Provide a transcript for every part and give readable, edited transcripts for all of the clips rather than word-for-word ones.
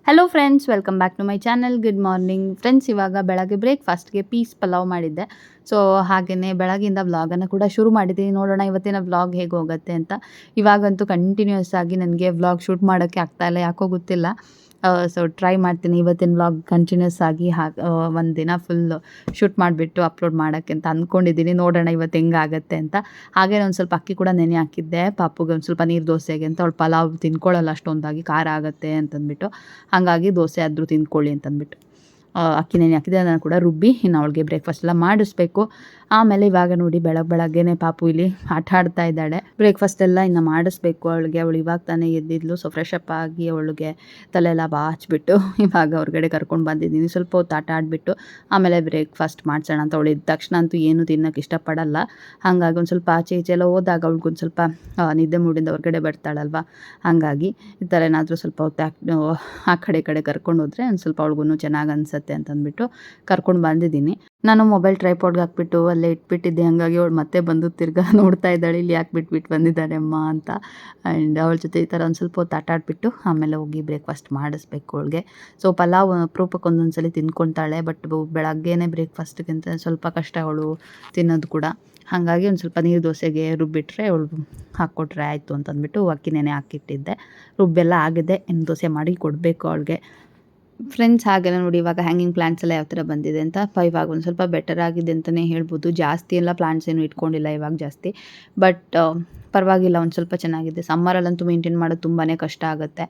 Hello friends, welcome back to my channel. Good morning friends. ಇವಾಗ ಬೆಳಗ್ಗೆ ಬ್ರೇಕ್ಫಾಸ್ಟ್ಗೆ piece pulao ಮಾಡಿದ್ದೆ. So ಹಾಗೆಯೇ ಬೆಳಗಿಂದ ವ್ಲಾಗನ್ನು ಕೂಡ ಶುರು ಮಾಡಿದ್ದೀನಿ. ನೋಡೋಣ ಇವತ್ತಿನ ವ್ಲಾಗ್ ಹೇಗೆ ಹೋಗುತ್ತೆ ಅಂತ. ಇವಾಗಂತೂ ಕಂಟಿನ್ಯೂಸ್ ಆಗಿ ನನಗೆ ವ್ಲಾಗ್ ಶೂಟ್ ಮಾಡೋಕ್ಕೆ ಆಗ್ತಾಯಿಲ್ಲ, ಯಾಕೋ ಗೊತ್ತಿಲ್ಲ. ಸೊ ಟ್ರೈ ಮಾಡ್ತೀನಿ ಇವತ್ತಿನ ವ್ಲಾಗ್ ಕಂಟಿನ್ಯೂಸ್ ಆಗಿ ಒಂದು ದಿನ ಫುಲ್ ಶೂಟ್ ಮಾಡಿಬಿಟ್ಟು ಅಪ್ಲೋಡ್ ಮಾಡೋಕ್ಕೆ ಅಂತ ಅಂದ್ಕೊಂಡಿದ್ದೀನಿ. ನೋಡೋಣ ಇವತ್ತು ಹೆಂಗಾಗತ್ತೆ ಅಂತ. ಹಾಗೆ ಒಂದು ಸ್ವಲ್ಪ ಅಕ್ಕಿ ಕೂಡ ನೆನೆ ಹಾಕಿದ್ದೆ ಪಾಪುಗೆ ಒಂದು ಸ್ವಲ್ಪ ನೀರು ದೋಸೆಗೆ ಅಂತ. ಅವಳು ಪಲಾವ್ ತಿನ್ಕೊಳ್ಳಲ್ಲ ಅಷ್ಟೊಂದಾಗಿ, ಖಾರ ಆಗುತ್ತೆ ಅಂತಂದ್ಬಿಟ್ಟು. ಹಾಗಾಗಿ ದೋಸೆ ಆದರೂ ತಿಂದ್ಕೊಳ್ಳಿ ಅಂತಂದ್ಬಿಟ್ಟು ಅಕ್ಕಿ ನೆನೆ ಹಾಕಿದೆ. ಅದನ್ನು ಕೂಡ ರುಬ್ಬಿ ಇನ್ನು ಅವಳಿಗೆ ಬ್ರೇಕ್ಫಾಸ್ಟ್ ಎಲ್ಲ ಮಾಡಿಸ್ಬೇಕು. ಆಮೇಲೆ ಇವಾಗ ನೋಡಿ ಬೆಳಗ್ಗೆನೆ ಪಾಪು ಇಲ್ಲಿ ಆಟ ಆಡ್ತಾ ಇದ್ದಾಳೆ. ಬ್ರೇಕ್ಫಾಸ್ಟ್ ಎಲ್ಲ ಇನ್ನು ಮಾಡಿಸ್ಬೇಕು ಅವಳಿಗೆ. ಅವಳು ಇವಾಗ ತಾನೇ ಎದ್ದಿದ್ಲು. ಸೊ ಫ್ರೆಶ್ ಅಪ್ ಆಗಿ ಅವಳಿಗೆ ತಲೆಯೆಲ್ಲ ಬಾಚಿಬಿಟ್ಟು ಇವಾಗ ಹೊರಗಡೆ ಕರ್ಕೊಂಡು ಬಂದಿದ್ದೀನಿ. ಸ್ವಲ್ಪ ಹೊತ್ತು ಆಟ ಆಡಿಬಿಟ್ಟು ಆಮೇಲೆ ಬ್ರೇಕ್ಫಾಸ್ಟ್ ಮಾಡಿಸೋಣ ಅಂತ. ಅವಳು ಇದ್ದ ತಕ್ಷಣ ಅಂತೂ ಏನೂ ತಿನ್ನೋಕ್ಕೆ ಇಷ್ಟಪಡಲ್ಲ. ಹಾಗಾಗಿ ಒಂದು ಸ್ವಲ್ಪ ಆಚೆ ಈಚೆ ಎಲ್ಲ ಹೋದಾಗ ಅವಳಿಗೊಂದು ಸ್ವಲ್ಪ ನಿದ್ದೆ ಮೂಡಿಂದ ಹೊರಗಡೆ ಬರ್ತಾಳಲ್ವ, ಹಾಗಾಗಿ ಈ ಥರ ಏನಾದರೂ ಸ್ವಲ್ಪ ಹೊತ್ತು ಆ ಕಡೆ ಕರ್ಕೊಂಡು ಹೋದರೆ ಒಂದು ಸ್ವಲ್ಪ ಅವಳಿಗೂ ಚೆನ್ನಾಗಿ ಅನಿಸುತ್ತೆ ಅಂತಂದ್ಬಿಟ್ಟು ಕರ್ಕೊಂಡು ಬಂದಿದ್ದೀನಿ. ನಾನು ಮೊಬೈಲ್ ಟ್ರೈಪಾಡ್ಗೆ ಹಾಕ್ಬಿಟ್ಟು ಅಲ್ಲೇ ಇಟ್ಬಿಟ್ಟಿದ್ದೆ. ಹಾಗಾಗಿ ಅವಳು ಮತ್ತೆ ಬಂದು ತಿರ್ಗಾ ನೋಡ್ತಾ ಇದ್ದಾಳೆ, ಇಲ್ಲಿ ಯಾಕೆ ಬಿಟ್ಬಿಟ್ಟು ಬಂದಿದ್ದಾರೆ ಅಮ್ಮ ಅಂತ. ಆ್ಯಂಡ್ ಅವಳ ಜೊತೆ ಈ ಥರ ಒಂದು ಸ್ವಲ್ಪ ಹೊತ್ತು ಆಟ ಆಡಿಬಿಟ್ಟು ಆಮೇಲೆ ಹೋಗಿ ಬ್ರೇಕ್ಫಾಸ್ಟ್ ಮಾಡಿಸ್ಬೇಕು ಅವಳಿಗೆ. ಸೊ ಪಲಾವ್ ಅಪರೂಪಕ್ಕೆ ಒಂದೊಂದ್ಸಲಿ ತಿನ್ಕೊತಾಳೆ, ಬಟ್ ಬೆಳಗ್ಗೆನೇ ಬ್ರೇಕ್ಫಾಸ್ಟ್ಗಿಂತ ಸ್ವಲ್ಪ ಕಷ್ಟ ಅವಳು ತಿನ್ನೋದು ಕೂಡ. ಹಾಗಾಗಿ ಒಂದು ಸ್ವಲ್ಪ ನೀರು ದೋಸೆಗೆ ರುಬ್ಬಿಟ್ರೆ ಅವಳು ಹಾಕ್ಕೊಟ್ರೆ ಆಯಿತು ಅಂತಂದ್ಬಿಟ್ಟು ಅಕ್ಕಿ ನೆನೆ ಹಾಕಿಟ್ಟಿದ್ದೆ. ರುಬ್ಬೆಲ್ಲ ಆಗಿದೆ, ಇನ್ನು ದೋಸೆ ಮಾಡಿ ಕೊಡಬೇಕು ಅವಳಿಗೆ. ಫ್ರೆಂಡ್ಸ್ ಹಾಗೆಲ್ಲ ನೋಡಿ ಇವಾಗ ಹ್ಯಾಂಗಿಂಗ್ ಪ್ಲಾಂಟ್ಸ್ ಎಲ್ಲ ಯಾವ ಥರ ಬಂದಿದೆ ಅಂತ. ಇವಾಗ ಒಂದು ಸ್ವಲ್ಪ ಬೆಟರ್ ಆಗಿದೆ ಅಂತಲೇ ಹೇಳ್ಬೋದು. ಜಾಸ್ತಿ ಎಲ್ಲ ಪ್ಲಾಂಟ್ಸ್ ಏನು ಇಟ್ಕೊಂಡಿಲ್ಲ ಇವಾಗ ಜಾಸ್ತಿ, ಬಟ್ ಪರವಾಗಿಲ್ಲ, ಒಂದು ಸ್ವಲ್ಪ ಚೆನ್ನಾಗಿದೆ. ಸಮ್ಮರಲ್ಲಂತೂ ಮೇಂಟೈನ್ ಮಾಡೋದು ತುಂಬಾ ಕಷ್ಟ ಆಗುತ್ತೆ.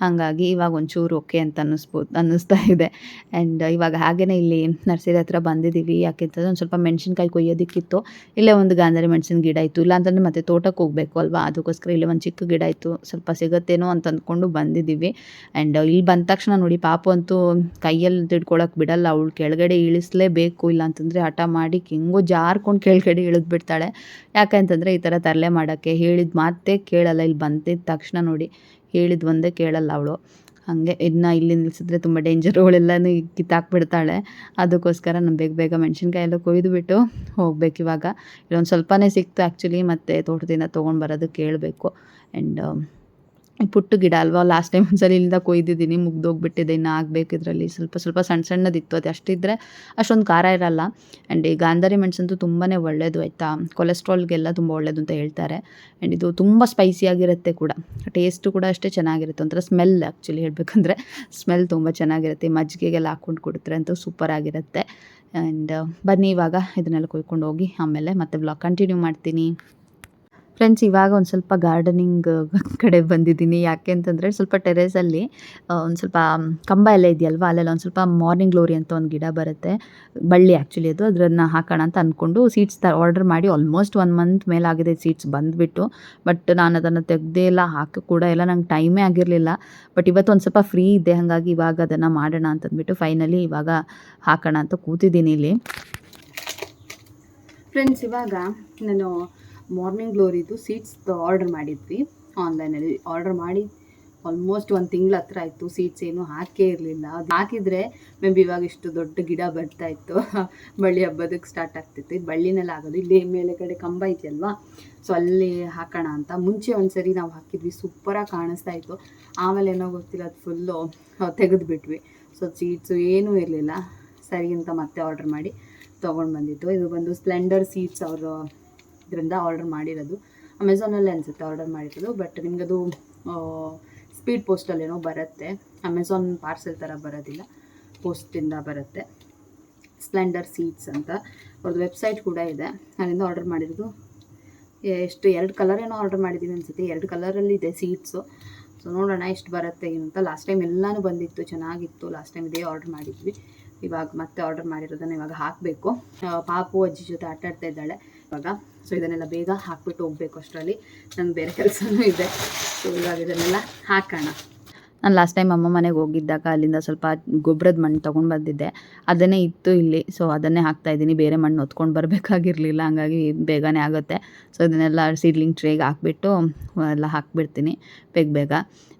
ಹಾಗಾಗಿ ಇವಾಗ ಒಂಚೂರು ಓಕೆ ಅಂತ ಅನ್ನಿಸ್ತಾ ಇದೆ. ಆ್ಯಂಡ್ ಇವಾಗ ಹಾಗೆಯೇ ಇಲ್ಲಿ ನರ್ಸರಿ ಹತ್ರ ಬಂದಿದ್ದೀವಿ. ಯಾಕೆಂತಂದರೆ ಒಂದು ಸ್ವಲ್ಪ ಮೆಣಸಿನ್ಕಾಯಿ ಕೊಯ್ಯೋದಕ್ಕಿತ್ತು. ಇಲ್ಲೇ ಒಂದು ಗಾಂಧಾರಿ ಮೆಣಸಿನ ಗಿಡ ಇತ್ತು. ಇಲ್ಲಾಂತಂದರೆ ಮತ್ತೆ ತೋಟಕ್ಕೆ ಹೋಗಬೇಕು ಅಲ್ವಾ, ಅದಕ್ಕೋಸ್ಕರ ಇಲ್ಲೇ ಒಂದು ಚಿಕ್ಕ ಗಿಡ ಇತ್ತು, ಸ್ವಲ್ಪ ಸಿಗುತ್ತೇನೋ ಅಂತ ಅಂದ್ಕೊಂಡು ಬಂದಿದ್ದೀವಿ. ಆ್ಯಂಡ್ ಇಲ್ಲಿ ಬಂದ ತಕ್ಷಣ ನೋಡಿ ಪಾಪು ಅಂತೂ ಕೈಯಲ್ಲಿ ತಿಡ್ಕೊಳಕ್ಕೆ ಬಿಡಲ್ಲ. ಅವಳು ಕೆಳಗಡೆ ಇಳಿಸಲೇಬೇಕು, ಇಲ್ಲಾಂತಂದರೆ ಹಠ ಮಾಡಿ ಹೆಂಗೋ ಜಾರ್ಕೊಂಡು ಕೆಳಗಡೆ ಇಳಿದ್ಬಿಡ್ತಾಳೆ. ಯಾಕಂತಂದರೆ ಈ ಥರ ತರಲೆ ಮಾಡೋಕ್ಕೆ ಹೇಳಿದ ಮಾತೇ ಕೇಳಲ್ಲ. ಇಲ್ಲಿ ಬಂದಿದ್ದ ತಕ್ಷಣ ನೋಡಿ ಹೇಳಿದ ಒಂದೇ ಕೇಳಲ್ಲ ಅವಳು. ಹಾಗೆ ಇನ್ನು ಇಲ್ಲಿ ನಿಲ್ಲಿಸಿದ್ರೆ ತುಂಬ ಡೇಂಜರು, ಅವಳೆಲ್ಲನೂ ಕಿತ್ತಾಕ್ಬಿಡ್ತಾಳೆ. ಅದಕ್ಕೋಸ್ಕರ ನಾನು ಬೇಗ ಮೆಣಸಿನ್ಕಾಯಿ ಎಲ್ಲ ಕೊಯ್ದುಬಿಟ್ಟು ಹೋಗ್ಬೇಕು ಇವಾಗ. ಇಲ್ಲೊಂದು ಸ್ವಲ್ಪನೇ ಸಿಕ್ತು ಆ್ಯಕ್ಚುಲಿ, ಮತ್ತು ತೋಟದಿಂದ ತೊಗೊಂಡು ಬರೋದಕ್ಕೆ ಕೇಳಬೇಕು. ಆ್ಯಂಡ್ ಪುಟ್ಟು ಗಿಡ ಅಲ್ವಾ, ಲಾಸ್ಟ್ ಟೈಮ್ ಒಂದ್ಸಲ ಇಲ್ಲಿಂದ ಕೊಯ್ದಿದ್ದೀನಿ, ಮುಗ್ದೋಗ್ಬಿಟ್ಟಿದೆ. ಇನ್ನು ಆಗಬೇಕು ಇದರಲ್ಲಿ. ಸ್ವಲ್ಪ ಸಣ್ಣದಿತ್ತು, ಅದು ಅಷ್ಟಿದ್ದರೆ ಅಷ್ಟೊಂದು ಖಾರ ಇರಲ್ಲ. ಆ್ಯಂಡ್ ಈ ಗಾಂಧಾರಿ ಮೆಣಸಂತೂ ತುಂಬಾ ಒಳ್ಳೆಯದು ಆಯಿತಾ, ಕೊಲೆಸ್ಟ್ರಾಲ್ಗೆಲ್ಲ ತುಂಬ ಒಳ್ಳೆಯದು ಅಂತ ಹೇಳ್ತಾರೆ. ಆ್ಯಂಡ್ ಇದು ತುಂಬ ಸ್ಪೈಸಿಯಾಗಿರುತ್ತೆ ಕೂಡ, ಟೇಸ್ಟು ಕೂಡ ಅಷ್ಟೇ ಚೆನ್ನಾಗಿರುತ್ತೆ. ಒಂಥರ ಸ್ಮೆಲ್, ಆ್ಯಕ್ಚುಲಿ ಹೇಳಬೇಕಂದ್ರೆ ಸ್ಮೆಲ್ ತುಂಬ ಚೆನ್ನಾಗಿರುತ್ತೆ. ಮಜ್ಜಿಗೆಗೆಲ್ಲ ಹಾಕ್ಕೊಂಡು ಕುಡಿದ್ರೆ ಅಂತೂ ಸೂಪರಾಗಿರುತ್ತೆ. ಆ್ಯಂಡ್ ಬನ್ನಿ ಇವಾಗ ಇದನ್ನೆಲ್ಲ ಕೊಯ್ಕೊಂಡು ಹೋಗಿ ಆಮೇಲೆ ಮತ್ತೆ ವ್ಲಾಗ್ ಕಂಟಿನ್ಯೂ ಮಾಡ್ತೀನಿ. ಫ್ರೆಂಡ್ಸ್ ಇವಾಗ ಒಂದು ಸ್ವಲ್ಪ ಗಾರ್ಡನಿಂಗ್ ಕಡೆ ಬಂದಿದ್ದೀನಿ. ಯಾಕೆ ಅಂತಂದರೆ ಸ್ವಲ್ಪ ಟೆರೇಸಲ್ಲಿ ಒಂದು ಸ್ವಲ್ಪ ಕಂಬ ಎಲ್ಲ ಇದೆಯಲ್ವ, ಅಲ್ಲೆಲ್ಲ ಒಂದು ಸ್ವಲ್ಪ ಮಾರ್ನಿಂಗ್ ಗ್ಲೋರಿ ಅಂತ ಒಂದು ಗಿಡ ಬರುತ್ತೆ, ಬಳ್ಳಿ ಆ್ಯಕ್ಚುಲಿ ಅದು. ಅದನ್ನು ಹಾಕೋಣ ಅಂತ ಅಂದ್ಕೊಂಡು ಸೀಡ್ಸ್ ಆರ್ಡರ್ ಮಾಡಿ ಆಲ್ಮೋಸ್ಟ್ 1 ಮಂತ್ ಮೇಲಾಗಿದೆ ಸೀಡ್ಸ್ ಬಂದುಬಿಟ್ಟು. ಬಟ್ ನಾನು ಅದನ್ನು ತೆಗ್ದೇ ಇಲ್ಲ, ಹಾಕಿ ಕೂಡ ಇಲ್ಲ, ನಂಗೆ ಟೈಮೇ ಆಗಿರಲಿಲ್ಲ. ಬಟ್ ಇವತ್ತು ಒಂದು ಸ್ವಲ್ಪ ಫ್ರೀ ಇದೆ, ಹಾಗಾಗಿ ಇವಾಗ ಅದನ್ನು ಮಾಡೋಣ ಅಂತಂದ್ಬಿಟ್ಟು ಫೈನಲಿ ಇವಾಗ ಹಾಕೋಣ ಅಂತ ಕೂತಿದ್ದೀನಿ ಇಲ್ಲಿ. ಫ್ರೆಂಡ್ಸ್ ಇವಾಗ ನಾನು ಮಾರ್ನಿಂಗ್ ಗ್ಲೋರಿದು ಸೀಡ್ಸ್ ಆರ್ಡರ್ ಮಾಡಿದ್ವಿ ಆನ್ಲೈನಲ್ಲಿ. ಆರ್ಡರ್ ಮಾಡಿ ಆಲ್ಮೋಸ್ಟ್ 1 ತಿಂಗಳ ಹತ್ರ ಆಯಿತು. ಸೀಡ್ಸ್ ಏನೂ ಹಾಕೇ ಇರಲಿಲ್ಲ. ಅದು ಹಾಕಿದರೆ ಮೇ ಬಿ ಇವಾಗ ಇಷ್ಟು ದೊಡ್ಡ ಗಿಡ ಬರ್ತಾಯಿತ್ತು, ಬಳ್ಳಿ ಹಬ್ಬದಕ್ಕೆ ಸ್ಟಾರ್ಟ್ ಆಗ್ತಿತ್ತು. ಇದು ಬಳ್ಳಿನೆಲ್ಲ ಆಗೋದು. ಇಲ್ಲಿ ಮೇಲೆ ಕಡೆ ಕಂಬ ಇದೆಯಲ್ವಾ, ಸೊ ಅಲ್ಲಿ ಹಾಕೋಣ ಅಂತ. ಮುಂಚೆ ಒಂದು ಸರಿ ನಾವು ಹಾಕಿದ್ವಿ, ಸೂಪರಾಗಿ ಕಾಣಿಸ್ತಾ ಇತ್ತು. ಆಮೇಲೆ ಏನೋ ಗೊತ್ತಿಲ್ಲ, ಅದು ಫುಲ್ಲು ತೆಗೆದುಬಿಟ್ವಿ. ಸೊ ಸೀಡ್ಸು ಏನೂ ಇರಲಿಲ್ಲ. ಸರಿ ಅಂತ ಮತ್ತೆ ಆರ್ಡರ್ ಮಾಡಿ ತೊಗೊಂಡು ಬಂದಿತ್ತು. ಇದು ಬಂದು ಸ್ಪ್ಲೆಂಡರ್ ಸೀಡ್ಸ್ ಅವರು ಇದರಿಂದ ಆರ್ಡರ್ ಮಾಡಿರೋದು. ಅಮೆಝಾನಲ್ಲೇ ಅನಿಸುತ್ತೆ ಆರ್ಡರ್ ಮಾಡಿರೋದು. ಬಟ್ ನಿಮಗದು ಸ್ಪೀಡ್ ಪೋಸ್ಟಲ್ಲೇನೋ ಬರುತ್ತೆ, ಅಮೆಝಾನ್ ಪಾರ್ಸೆಲ್ ಥರ ಬರೋದಿಲ್ಲ, ಪೋಸ್ಟಿಂದ ಬರುತ್ತೆ. ಸ್ಪ್ಲೆಂಡರ್ ಸೀಡ್ಸ್ ಅಂತ ಅವ್ರದ್ದು ವೆಬ್ಸೈಟ್ ಕೂಡ ಇದೆ, ಅಲ್ಲಿಂದ ಆರ್ಡರ್ ಮಾಡಿರೋದು. ಎಷ್ಟು 2 ಕಲರ್ ಏನೋ ಆರ್ಡರ್ ಮಾಡಿದ್ದೀನಿ ಅನಿಸುತ್ತೆ. 2 ಕಲರಲ್ಲಿ ಇದೆ ಸೀಡ್ಸು. ಸೊ ನೋಡೋಣ ಎಷ್ಟು ಬರುತ್ತೆ ಏನು ಅಂತ. ಲಾಸ್ಟ್ ಟೈಮ್ ಎಲ್ಲನೂ ಬಂದಿತ್ತು, ಚೆನ್ನಾಗಿತ್ತು. ಲಾಸ್ಟ್ ಟೈಮ್ ಇದೇ ಆರ್ಡರ್ ಮಾಡಿದ್ವಿ. ಇವಾಗ ಮತ್ತೆ ಆರ್ಡರ್ ಮಾಡಿರೋದನ್ನು ಇವಾಗ ಹಾಕಬೇಕು. ಪಾಪು ಅಜ್ಜಿ ಜೊತೆ ಆಟ ಆಡ್ತಾ ಇದ್ದಾಳೆ ಇವಾಗ. ಸೊ ಇದನ್ನೆಲ್ಲ ಬೇಗ ಹಾಕ್ಬಿಟ್ಟು ಹೋಗಬೇಕು, ಅಷ್ಟರಲ್ಲಿ ನಂಗೆ ಬೇರೆ ಕೆಲಸನೂ ಇದೆ. ಸೊ ಇವಾಗ ಇದನ್ನೆಲ್ಲ ಹಾಕೋಣ. ನಾನು ಲಾಸ್ಟ್ ಟೈಮ್ ಅಮ್ಮ ಮನೆಗೆ ಹೋಗಿದ್ದಾಗ ಅಲ್ಲಿಂದ ಸ್ವಲ್ಪ ಗೊಬ್ಬರದ ಮಣ್ಣು ತೊಗೊಂಡು ಬಂದಿದ್ದೆ, ಅದನ್ನೇ ಇತ್ತು ಇಲ್ಲಿ. ಸೊ ಅದನ್ನೇ ಹಾಕ್ತಾಯಿದ್ದೀನಿ, ಬೇರೆ ಮಣ್ಣು ಹೊತ್ಕೊಂಡು ಬರಬೇಕಾಗಿರಲಿಲ್ಲ, ಹಂಗಾಗಿ ಬೇಗನೆ ಆಗುತ್ತೆ. ಸೊ ಇದನ್ನೆಲ್ಲ ಸೀಡ್ಲಿಂಗ್ ಟ್ರೇಗೆ ಹಾಕ್ಬಿಟ್ಟು ಎಲ್ಲ ಹಾಕ್ಬಿಡ್ತೀನಿ ಬೇಗ.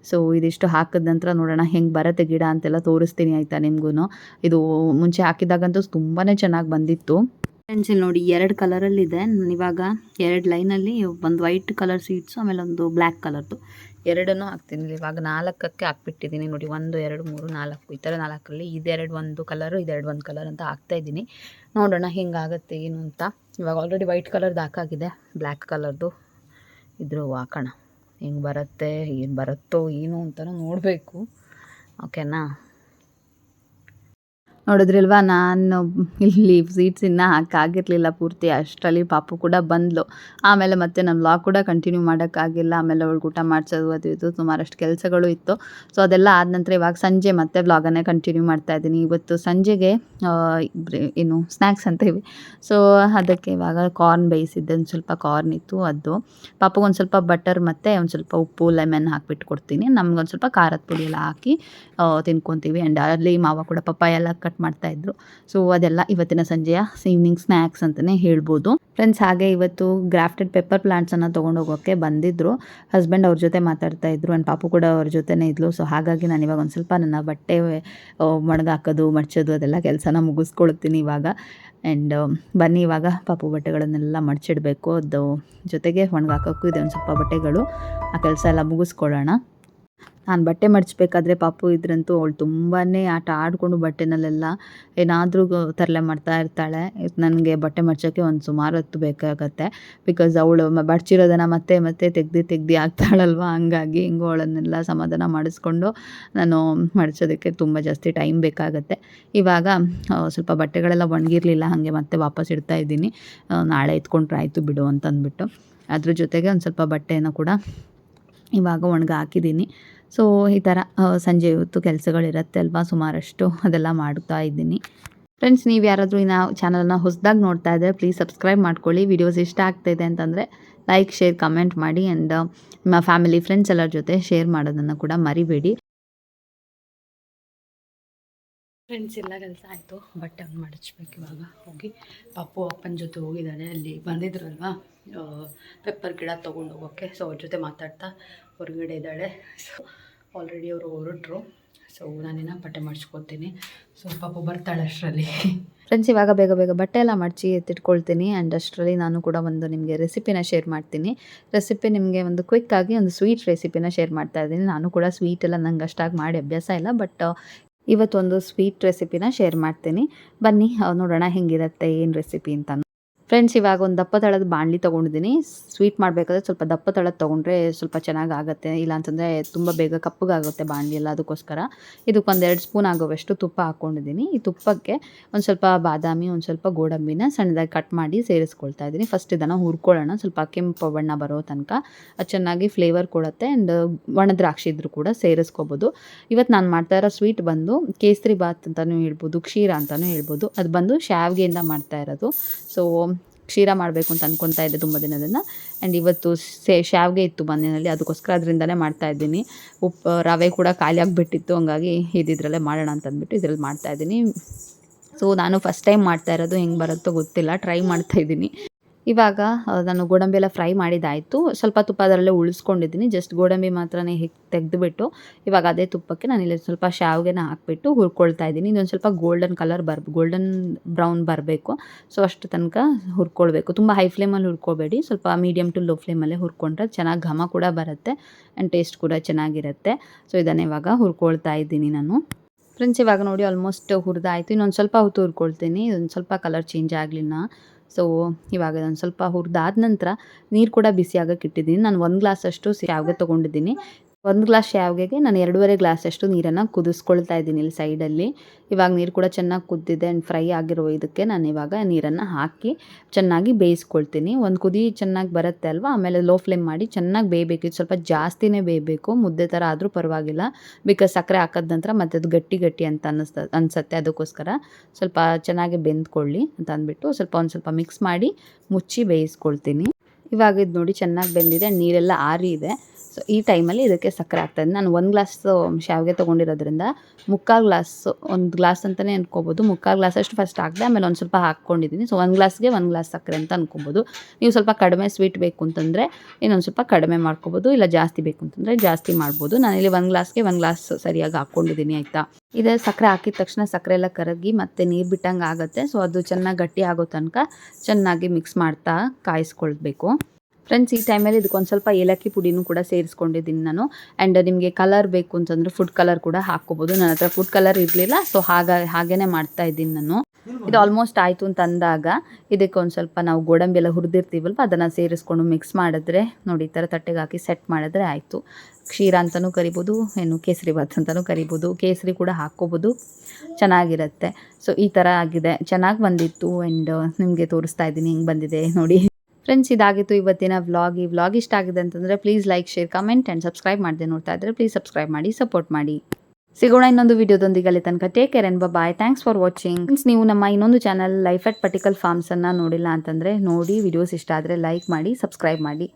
ಸೊ ಇದಿಷ್ಟು ಹಾಕಿದ ನಂತರ ನೋಡೋಣ ಹೆಂಗೆ ಬರುತ್ತೆ ಗಿಡ ಅಂತೆಲ್ಲ ತೋರಿಸ್ತೀನಿ ಆಯಿತಾ ನಿಮಗೂ. ಇದು ಮುಂಚೆ ಹಾಕಿದಾಗಂತೂ ತುಂಬಾ ಚೆನ್ನಾಗಿ ಬಂದಿತ್ತು. ಫ್ರೆಂಡ್ಸ್ ಇಲ್ಲಿ ನೋಡಿ 2 ಕಲರಲ್ಲಿದೆ. ನಾನು ಇವಾಗ 2 ಲೈನಲ್ಲಿ ಒಂದು ವೈಟ್ ಕಲರ್ ಸೀಡ್ಸು ಆಮೇಲೆ ಒಂದು ಬ್ಲ್ಯಾಕ್ ಕಲರ್ದು ಎರಡನ್ನೂ ಹಾಕ್ತೀನಿ. ಇವಾಗ 4ಕ್ಕೆ ಹಾಕ್ಬಿಟ್ಟಿದ್ದೀನಿ ನೋಡಿ. 1 2 3 4 ಈ ಥರ 4ರಲ್ಲಿ ಇದೆರಡು ಒಂದು ಕಲರು ಇದೆರಡು ಒಂದು ಕಲರ್ ಅಂತ ಹಾಕ್ತಾಯಿದ್ದೀನಿ. ನೋಡೋಣ ಹೆಂಗಾಗುತ್ತೆ ಏನು ಅಂತ. ಇವಾಗ ಆಲ್ರೆಡಿ ವೈಟ್ ಕಲರ್ದು ಹಾಕಾಗಿದೆ, ಬ್ಲ್ಯಾಕ್ ಕಲರ್ದು ಇದ್ರ ಹಾಕೋಣ. ಹೆಂಗೆ ಬರುತ್ತೆ ಏನು ಬರುತ್ತೋ ಏನು ಅಂತಲೂ ನೋಡಬೇಕು. ಓಕೆನಾ, ನೋಡಿದ್ರಲ್ವಾ ನಾನು ಇಲ್ಲಿ ಸೀಡ್ಸ್ ಇನ್ನೂ ಹಾಕಾಗಿರಲಿಲ್ಲ ಪೂರ್ತಿ. ಅಷ್ಟರಲ್ಲಿ ಪಾಪು ಕೂಡ ಬಂದಳು. ಆಮೇಲೆ ಮತ್ತೆ ನಾನು ವ್ಲಾಗ್ ಕೂಡ ಕಂಟಿನ್ಯೂ ಮಾಡೋಕ್ಕಾಗಿಲ್ಲ. ಆಮೇಲೆ ಅವಳಿಗೆ ಊಟ ಮಾಡಿಸೋದು ಅದು ಇದು ಸುಮಾರಷ್ಟು ಕೆಲಸಗಳು ಇತ್ತು. ಸೊ ಅದೆಲ್ಲ ಆದ ನಂತರ ಇವಾಗ ಸಂಜೆ ಮತ್ತೆ ವ್ಲಾಗನ್ನೇ ಕಂಟಿನ್ಯೂ ಮಾಡ್ತಾಯಿದ್ದೀನಿ. ಇವತ್ತು ಸಂಜೆಗೆ ಏನು ಸ್ನ್ಯಾಕ್ಸ್ ಅಂತೀವಿ. ಸೊ ಅದಕ್ಕೆ ಇವಾಗ ಕಾರ್ನ್ ಬೇಯಿಸಿದ್ದೆ, ಒಂದು ಸ್ವಲ್ಪ ಕಾರ್ನ್ ಇತ್ತು ಅದು. ಪಾಪುಗೊಂದು ಸ್ವಲ್ಪ ಬಟರ್ ಮತ್ತು ಒಂದು ಸ್ವಲ್ಪ ಉಪ್ಪು ಲೆಮನ್ ಹಾಕ್ಬಿಟ್ಟು ಕೊಡ್ತೀನಿ. ನಮ್ಗೊಂದು ಸ್ವಲ್ಪ ಖಾರದ ಪುಡಿ ಎಲ್ಲ ಹಾಕಿ ತಿನ್ಕೊತೀವಿ. ಆ್ಯಂಡ್ ಅಲ್ಲಿ ಮಾವ ಕೂಡ ಪಪ್ಪಾಯ ಎಲ್ಲ ಕಟ್ ಮಾಡ್ತಾಯಿದ್ರು. ಸೊ ಅದೆಲ್ಲ ಇವತ್ತಿನ ಸಂಜೆಯ ಈವ್ನಿಂಗ್ ಸ್ನ್ಯಾಕ್ಸ್ ಅಂತಲೇ ಹೇಳ್ಬೋದು. ಫ್ರೆಂಡ್ಸ್, ಹಾಗೆ ಇವತ್ತು ಗ್ರಾಫ್ಟೆಡ್ ಪೆಪ್ಪರ್ ಪ್ಲಾಂಟ್ಸನ್ನು ತೊಗೊಂಡೋಗೋಕ್ಕೆ ಬಂದಿದ್ದರು. ಹಸ್ಬೆಂಡ್ ಅವ್ರ ಜೊತೆ ಮಾತಾಡ್ತಾಯಿದ್ರು ಆ್ಯಂಡ್ ಪಾಪು ಕೂಡ ಅವ್ರ ಜೊತೆನೇ ಇದ್ಲು. ಸೊ ಹಾಗಾಗಿ ನಾನು ಇವಾಗ ಒಂದು ಸ್ವಲ್ಪ ನನ್ನ ಬಟ್ಟೆ ಒಣಗಾಕೋದು ಮಡ್ಚೋದು ಅದೆಲ್ಲ ಕೆಲಸನ ಮುಗಿಸ್ಕೊಳ್ತೀನಿ ಇವಾಗ. ಆ್ಯಂಡ್ ಬನ್ನಿ ಇವಾಗ ಪಾಪು ಬಟ್ಟೆಗಳನ್ನೆಲ್ಲ ಮಡ್ಚಿಡಬೇಕು. ಅದು ಜೊತೆಗೆ ಒಣಗಾಕೋಕ್ಕೂ ಇದೆ ಒಂದು ಸ್ವಲ್ಪ ಬಟ್ಟೆಗಳು. ಆ ಕೆಲಸ ಎಲ್ಲ ಮುಗಿಸ್ಕೊಳ್ಳೋಣ. ನಾನು ಬಟ್ಟೆ ಮಡಚಬೇಕಾದ್ರೆ ಪಾಪು ಇದ್ರಂತೂ ಅವಳು ತುಂಬಾ ಆಟ ಆಡಿಕೊಂಡು ಬಟ್ಟೆನಲ್ಲೆಲ್ಲ ಏನಾದರೂ ತರಲೆ ಮಾಡ್ತಾ ಇರ್ತಾಳೆ. ನನಗೆ ಬಟ್ಟೆ ಮಡ್ಚೋಕ್ಕೆ ಒಂದು ಸುಮಾರು ಹೊತ್ತು ಬೇಕಾಗತ್ತೆ. ಬಿಕಾಸ್ ಅವಳು ಮಡ್ಚಿರೋದನ್ನು ಮತ್ತೆ ಮತ್ತೆ ತೆಗ್ದು ಹಾಕ್ತಾಳಲ್ವ. ಹಂಗಾಗಿ ಹಿಂಗೂ ಅವಳನ್ನೆಲ್ಲ ಸಮಾಧಾನ ಮಾಡಿಸ್ಕೊಂಡು ನಾನು ಮಡ್ಚೋದಕ್ಕೆ ತುಂಬ ಜಾಸ್ತಿ ಟೈಮ್ ಬೇಕಾಗತ್ತೆ. ಇವಾಗ ಸ್ವಲ್ಪ ಬಟ್ಟೆಗಳೆಲ್ಲ ಒಣಗಿರಲಿಲ್ಲ, ಹಾಗೆ ಮತ್ತೆ ವಾಪಸ್ ಇಡ್ತಾ ಇದ್ದೀನಿ. ನಾಳೆ ಎತ್ಕೊಂಡ್ರೆ ಆಯಿತು ಬಿಡು ಅಂತಂದ್ಬಿಟ್ಟು. ಅದ್ರ ಜೊತೆಗೆ ಒಂದು ಸ್ವಲ್ಪ ಬಟ್ಟೆಯನ್ನು ಕೂಡ ಇವಾಗ ಒಣಗ ಹಾಕಿದ್ದೀನಿ. ಸೊ ಈ ಥರ ಸಂಜೆ ಹೊತ್ತು ಕೆಲಸಗಳಿರುತ್ತೆ ಅಲ್ವಾ ಸುಮಾರಷ್ಟು, ಅದೆಲ್ಲ ಮಾಡ್ತಾ ಇದ್ದೀನಿ. ಫ್ರೆಂಡ್ಸ್, ನೀವು ಯಾರಾದರೂ ಇನ್ನು ಚಾನಲ್ನ ಹೊಸದಾಗಿ ನೋಡ್ತಾ ಇದ್ದರೆ ಪ್ಲೀಸ್ ಸಬ್ಸ್ಕ್ರೈಬ್ ಮಾಡ್ಕೊಳ್ಳಿ. ವಿಡಿಯೋಸ್ ಇಷ್ಟ ಆಗ್ತಾಯಿದೆ ಅಂತಂದರೆ ಲೈಕ್ ಶೇರ್ ಕಮೆಂಟ್ ಮಾಡಿ. ಆ್ಯಂಡ್ ನಿಮ್ಮ ಫ್ಯಾಮಿಲಿ ಫ್ರೆಂಡ್ಸ್ ಎಲ್ಲರ ಜೊತೆ ಶೇರ್ ಮಾಡೋದನ್ನು ಕೂಡ ಮರಿಬೇಡಿ. ಫ್ರೆಂಡ್ಸ್, ಎಲ್ಲ ಕೆಲಸ ಆಯಿತು. ಬಟ್ಟೆ ಒಂದು ಮಡಚಬೇಕು ಇವಾಗ ಹೋಗಿ. ಪಾಪು ಅಪ್ಪನ ಜೊತೆ ಹೋಗಿದ್ದಾಳೆ, ಅಲ್ಲಿ ಬಂದಿದ್ರಲ್ವ ಪೆಪ್ಪರ್ ಗಿಡ ತೊಗೊಂಡು ಹೋಗೋಕ್ಕೆ. ಸೊ ಅವ್ರ ಜೊತೆ ಮಾತಾಡ್ತಾ ಹೊರಗಡೆ ಇದ್ದಾಳೆ. ಸೊ ಆಲ್ರೆಡಿ ಅವರು ಹೊರಟರು. ಸೊ ನಾನಿನ್ನ ಬಟ್ಟೆ ಮಡ್ಚ್ಕೊತೀನಿ. ಸೊ ಪಾಪು ಬರ್ತಾಳೆ ಅಷ್ಟರಲ್ಲಿ. ಫ್ರೆಂಡ್ಸ್, ಇವಾಗ ಬೇಗ ಬೇಗ ಬಟ್ಟೆ ಎಲ್ಲ ಮಡಚಿ ಎತ್ತಿಟ್ಕೊಳ್ತೀನಿ. ಆ್ಯಂಡ್ ಅಷ್ಟರಲ್ಲಿ ನಾನು ಕೂಡ ಒಂದು ನಿಮಗೆ ರೆಸಿಪಿನ ಶೇರ್ ಮಾಡ್ತೀನಿ. ರೆಸಿಪಿ ನಿಮಗೆ ಒಂದು ಕ್ವಿಕ್ಕಾಗಿ ಒಂದು ಸ್ವೀಟ್ ರೆಸಿಪಿನ ಶೇರ್ ಮಾಡ್ತಾ ಇದ್ದೀನಿ. ನಾನು ಕೂಡ ಸ್ವೀಟ್ ಎಲ್ಲ ನಂಗೆ ಅಷ್ಟಾಗಿ ಮಾಡಿ ಅಭ್ಯಾಸ ಇಲ್ಲ, ಬಟ್ ಇವತ್ತೊಂದು ಸ್ವೀಟ್ ರೆಸಿಪಿನ ಶೇರ್ ಮಾಡ್ತೀನಿ. ಬನ್ನಿ ನೋಡೋಣ ಹೆಂಗಿರುತ್ತೆ ಏನು ರೆಸಿಪಿ ಅಂತ. ಫ್ರೆಂಡ್ಸ್, ಇವಾಗ ಒಂದು ದಪ್ಪ ತಳದ ಬಾಣಲಿ ತೊಗೊಂಡಿದ್ದೀನಿ. ಸ್ವೀಟ್ ಮಾಡಬೇಕಾದ್ರೆ ಸ್ವಲ್ಪ ದಪ್ಪ ತಳದ ತೊಗೊಂಡ್ರೆ ಸ್ವಲ್ಪ ಚೆನ್ನಾಗಾಗುತ್ತೆ. ಇಲ್ಲ ಅಂತಂದರೆ ತುಂಬ ಬೇಗ ಕಪ್ಪಗಾಗುತ್ತೆ ಬಾಣಲಿ ಎಲ್ಲ. ಅದಕ್ಕೋಸ್ಕರ ಇದಕ್ಕೊಂದು 2 ಸ್ಪೂನ್ ಆಗೋವಷ್ಟು ತುಪ್ಪ ಹಾಕ್ಕೊಂಡಿದ್ದೀನಿ. ಈ ತುಪ್ಪಕ್ಕೆ ಒಂದು ಸ್ವಲ್ಪ ಬಾದಾಮಿ, ಒಂದು ಸ್ವಲ್ಪ ಗೋಡಂಬಿನ ಸಣ್ಣದಾಗಿ ಕಟ್ ಮಾಡಿ ಸೇರಿಸ್ಕೊಳ್ತಾ ಇದ್ದೀನಿ. ಫಸ್ಟ್ ಇದನ್ನು ಹುರ್ಕೊಳ್ಳೋಣ ಸ್ವಲ್ಪ ಕೆಂಪು ಬಣ್ಣ ಬರೋ ತನಕ. ಅದು ಚೆನ್ನಾಗಿ ಫ್ಲೇವರ್ ಕೊಡುತ್ತೆ. ಆ್ಯಂಡ್ ಒಣ ದ್ರಾಕ್ಷಿ ಇದ್ರೂ ಕೂಡ ಸೇರಿಸ್ಕೋಬೋದು. ಇವತ್ತು ನಾನು ಮಾಡ್ತಾ ಇರೋ ಸ್ವೀಟ್ ಬಂದು ಕೇಸರಿ ಬಾತ್ ಅಂತಲೂ ಹೇಳ್ಬೋದು, ಕ್ಷೀರ ಅಂತಲೂ ಹೇಳ್ಬೋದು. ಅದು ಬಂದು ಶಾವಿಗೆಯಿಂದ ಮಾಡ್ತಾ ಇರೋದು. ಸೊ ಕ್ಷೀರ ಮಾಡಬೇಕು ಅಂತ ಅಂದ್ಕೊತಾ ಇದ್ದೆ ತುಂಬ ದಿನದಿಂದ. ಆ್ಯಂಡ್ ಇವತ್ತು ಶಾವಿಗೆ ಇತ್ತು ಮನೆಯಲ್ಲಿ, ಅದಕ್ಕೋಸ್ಕರ ಅದರಿಂದಲೇ ಮಾಡ್ತಾಯಿದ್ದೀನಿ. ರವೆ ಕೂಡ ಖಾಲಿ ಆಗಿಬಿಟ್ಟಿತ್ತು, ಹಂಗಾಗಿ ಇದ್ರಲ್ಲೇ ಮಾಡೋಣ ಅಂತಂದ್ಬಿಟ್ಟು ಇದ್ರಲ್ಲಿ ಮಾಡ್ತಾಯಿದ್ದೀನಿ. ಸೊ ನಾನು ಫಸ್ಟ್ ಟೈಮ್ ಮಾಡ್ತಾ ಇರೋದು, ಹೆಂಗೆ ಬರುತ್ತೋ ಗೊತ್ತಿಲ್ಲ, ಟ್ರೈ ಮಾಡ್ತಾಯಿದ್ದೀನಿ. ಇವಾಗ ನಾನು ಗೋಡಂಬಿ ಎಲ್ಲ ಫ್ರೈ ಮಾಡಿದ್ದಾಯಿತು. ಸ್ವಲ್ಪ ತುಪ್ಪ ಅದರಲ್ಲೇ ಉಳಿಸ್ಕೊಂಡಿದ್ದೀನಿ. ಜಸ್ಟ್ ಗೋಡಂಬಿ ಮಾತ್ರನೇ ತೆಗೆದುಬಿಟ್ಟು ಇವಾಗ ಅದೇ ತುಪ್ಪಕ್ಕೆ ನಾನು ಇಲ್ಲಿ ಸ್ವಲ್ಪ ಶಾವಿಗೆನ ಹಾಕ್ಬಿಟ್ಟು ಹುರ್ಕೊಳ್ತಾ ಇದ್ದೀನಿ. ಇದೊಂದು ಸ್ವಲ್ಪ ಗೋಲ್ಡನ್ ಬ್ರೌನ್ ಬರಬೇಕು. ಸೊ ಅಷ್ಟು ತನಕ ಹುರ್ಕೊಳ್ಬೇಕು. ತುಂಬ ಹೈ ಫ್ಲೇಮಲ್ಲಿ ಹುರ್ಕೋಬೇಡಿ, ಸ್ವಲ್ಪ ಮೀಡಿಯಮ್ ಟು ಲೋ ಫ್ಲೇಮಲ್ಲೇ ಹುರ್ಕೊಂಡ್ರೆ ಚೆನ್ನಾಗಿ ಘಮ ಕೂಡ ಬರುತ್ತೆ ಆ್ಯಂಡ್ ಟೇಸ್ಟ್ ಕೂಡ ಚೆನ್ನಾಗಿರುತ್ತೆ. ಸೊ ಇದನ್ನು ಇವಾಗ ಹುರ್ಕೊಳ್ತಾ ಇದ್ದೀನಿ ನಾನು. ಫ್ರೆಂಡ್ಸ್, ಇವಾಗ ನೋಡಿ ಆಲ್ಮೋಸ್ಟ್ ಹುರಿದಾಯಿತು. ಇನ್ನೊಂದು ಸ್ವಲ್ಪ ಹೊತ್ತು ಹುರ್ಕೊಳ್ತೀನಿ, ಇದೊಂದು ಸ್ವಲ್ಪ ಕಲರ್ ಚೇಂಜ್ ಆಗಲಿಲ್ಲ. ಸೊ ಇವಾಗ ಇದೊಂದು ಸ್ವಲ್ಪ ಹುರಿದಾದ ನಂತರ ನೀರು ಕೂಡ ಬಿಸಿ ಆಗೋಕ್ಕೆ ಇಟ್ಟಿದ್ದೀನಿ. ನಾನು 1 ಗ್ಲಾಸಷ್ಟು ಶಾವಿಗೆ ತೊಗೊಂಡಿದ್ದೀನಿ. 1 ಗ್ಲಾಸ್ ಶಾವಿಗೆಗೆ ನಾನು 2.5 ಗ್ಲಾಸಷ್ಟು ನೀರನ್ನು ಕುದಿಸ್ಕೊಳ್ತಾ ಇದ್ದೀನಿ ಇಲ್ಲಿ ಸೈಡಲ್ಲಿ. ಇವಾಗ ನೀರು ಕೂಡ ಚೆನ್ನಾಗಿ ಕುದ್ದಿದೆ ಆ್ಯಂಡ್ ಫ್ರೈ ಆಗಿರೋ ಇದಕ್ಕೆ ನಾನು ಇವಾಗ ನೀರನ್ನು ಹಾಕಿ ಚೆನ್ನಾಗಿ ಬೇಯಿಸ್ಕೊಳ್ತೀನಿ. ಒಂದು ಕುದಿ ಚೆನ್ನಾಗಿ ಬರುತ್ತೆ ಅಲ್ವಾ, ಆಮೇಲೆ ಲೋ ಫ್ಲೇಮ್ ಮಾಡಿ ಚೆನ್ನಾಗಿ ಬೇಯಬೇಕು. ಇದು ಸ್ವಲ್ಪ ಜಾಸ್ತಿನೇ ಬೇಯಬೇಕು, ಮುದ್ದೆ ಥರ ಆದರೂ ಪರವಾಗಿಲ್ಲ. ಬಿಕಾಸ್ ಸಕ್ಕರೆ ಹಾಕಿದ ನಂತರ ಮತ್ತೆ ಅದು ಗಟ್ಟಿ ಅಂತ ಅನಿಸುತ್ತೆ. ಅದಕ್ಕೋಸ್ಕರ ಸ್ವಲ್ಪ ಚೆನ್ನಾಗಿ ಬೆಂದ್ಕೊಳ್ಳಿ ಅಂತ ಅಂದ್ಬಿಟ್ಟು ಒಂದು ಸ್ವಲ್ಪ ಮಿಕ್ಸ್ ಮಾಡಿ ಮುಚ್ಚಿ ಬೇಯಿಸ್ಕೊಳ್ತೀನಿ. ಇವಾಗ ಇದು ನೋಡಿ ಚೆನ್ನಾಗಿ ಬೆಂದಿದೆ, ನೀರೆಲ್ಲ ಆರಿ ಇದೆ. ಸೊ ಈ ಟೈಮಲ್ಲಿ ಇದಕ್ಕೆ ಸಕ್ಕರೆ ಹಾಕ್ತಾಯಿದ್ದೀನಿ. ನಾನು 1 ಗ್ಲಾಸ್ ಶಾವಿಗೆ ತೊಗೊಂಡಿರೋದ್ರಿಂದ 3/4 ಗ್ಲಾಸ್, 1 ಗ್ಲಾಸ್ ಅಂತಲೇ ಅನ್ಕೋಬೋದು, 3/4 ಗ್ಲಾಸಷ್ಟು ಫಸ್ಟ್ ಹಾಕಿದೆ, ಆಮೇಲೆ ಒಂದು ಸ್ವಲ್ಪ ಹಾಕ್ಕೊಂಡಿದ್ದೀನಿ. ಸೊ 1 ಗ್ಲಾಸ್ಗೆ 1 ಗ್ಲಾಸ್ ಸಕ್ಕರೆ ಅಂತ ಅನ್ಕೋಬೋದು. ನೀವು ಸ್ವಲ್ಪ ಕಡಿಮೆ ಸ್ವೀಟ್ ಬೇಕು ಅಂತಂದರೆ ಇನ್ನೊಂದು ಸ್ವಲ್ಪ ಕಡಿಮೆ ಮಾಡ್ಕೋಬೋದು, ಇಲ್ಲ ಜಾಸ್ತಿ ಬೇಕು ಅಂತಂದರೆ ಜಾಸ್ತಿ ಮಾಡ್ಬೋದು. ನಾನಿಲ್ಲಿ 1 ಗ್ಲಾಸ್ಗೆ 1 ಗ್ಲಾಸ್ ಸರಿಯಾಗಿ ಹಾಕ್ಕೊಂಡಿದ್ದೀನಿ ಆಯಿತಾ. ಇದೇ ಸಕ್ಕರೆ ಹಾಕಿದ ತಕ್ಷಣ ಸಕ್ಕರೆ ಎಲ್ಲ ಕರಗಿ ಮತ್ತು ನೀರು ಬಿಟ್ಟಂಗೆ ಆಗುತ್ತೆ. ಸೊ ಅದು ಚೆನ್ನಾಗಿ ಗಟ್ಟಿ ಆಗೋ ತನಕ ಚೆನ್ನಾಗಿ ಮಿಕ್ಸ್ ಮಾಡ್ತಾ ಕಾಯಿಸ್ಕೊಳ್ಬೇಕು. ಫ್ರೆಂಡ್ಸ್, ಈ ಟೈಮಲ್ಲಿ ಇದಕ್ಕೊಂದು ಸ್ವಲ್ಪ ಏಲಕ್ಕಿ ಪುಡಿನೂ ಕೂಡ ಸೇರಿಸ್ಕೊಂಡಿದ್ದೀನಿ ನಾನು. ಆ್ಯಂಡ್ ನಿಮಗೆ ಕಲರ್ ಬೇಕು ಅಂತಂದರೆ ಫುಡ್ ಕಲರ್ ಕೂಡ ಹಾಕ್ಕೋಬೋದು. ನನ್ನ ಹತ್ರ ಫುಡ್ ಕಲರ್ ಇರಲಿಲ್ಲ, ಸೊ ಹಾಗೇ ಮಾಡ್ತಾ ಇದ್ದೀನಿ ನಾನು. ಇದು ಆಲ್ಮೋಸ್ಟ್ ಆಯಿತು ಅಂತ ಅಂದಾಗ ಇದಕ್ಕೆ ಒಂದು ಸ್ವಲ್ಪ ನಾವು ಗೋಡಂಬಿ ಎಲ್ಲ ಹುರಿದಿರ್ತೀವಲ್ವ, ಅದನ್ನು ಸೇರಿಸ್ಕೊಂಡು ಮಿಕ್ಸ್ ಮಾಡಿದ್ರೆ ನೋಡಿ, ಈ ಥರ ತಟ್ಟೆಗೆ ಹಾಕಿ ಸೆಟ್ ಮಾಡಿದ್ರೆ ಆಯಿತು. ಕ್ಷೀರ ಅಂತಲೂ ಕರಿಬೋದು, ಕೇಸರಿ ಬಾತ್ ಅಂತಲೂ ಕರಿಬೋದು, ಕೇಸರಿ ಕೂಡ ಹಾಕ್ಕೋಬೋದು, ಚೆನ್ನಾಗಿರುತ್ತೆ. ಸೊ ಈ ಥರ ಆಗಿದೆ, ಚೆನ್ನಾಗಿ ಬಂದಿತ್ತು. ಆ್ಯಂಡ್ ನಿಮಗೆ ತೋರಿಸ್ತಾ ಇದ್ದೀನಿ ಹೆಂಗೆ ಬಂದಿದೆ ನೋಡಿ. ಫ್ರೆಂಡ್ಸ್, ಇದಾಗಿತ್ತು ಇವತ್ತಿನ ವ್ಲಾಗ್. ಈ ವ್ಲಾಗ್ ಇಷ್ಟ ಆಗಿದೆ ಅಂತಂದರೆ please like, share, comment and subscribe ಮಾಡದೆ ನೋಡ್ತಾ ಇದ್ದರೆ ಪ್ಲೀಸ್ ಸಬ್ಸ್ಕ್ರೈಬ್ ಮಾಡಿ, ಸಪೋರ್ಟ್ ಮಾಡಿ. ಸಿಗೋಣ ಇನ್ನೊಂದು ವಿಡಿಯೋದೊಂದಿಗೆ. ಅಲ್ಲಿ ತನಕ take care and bye. Thanks for watching. Friends, ನೀವು ನಮ್ಮ ಇನ್ನೊಂದು ಚಾನಲ್ ಲೈಫ್ ಅಟ್ ಪರ್ಟಿಕಲ್ ಫಾರ್ಮ್ಸನ್ನು ನೋಡಿಲ್ಲ ಅಂತಂದರೆ ನೋಡಿ, ವಿಡಿಯೋಸ್ ಇಷ್ಟ ಆದರೆ ಲೈಕ್ ಮಾಡಿ, ಸಬ್ಸ್ಕ್ರೈಬ್ ಮಾಡಿ.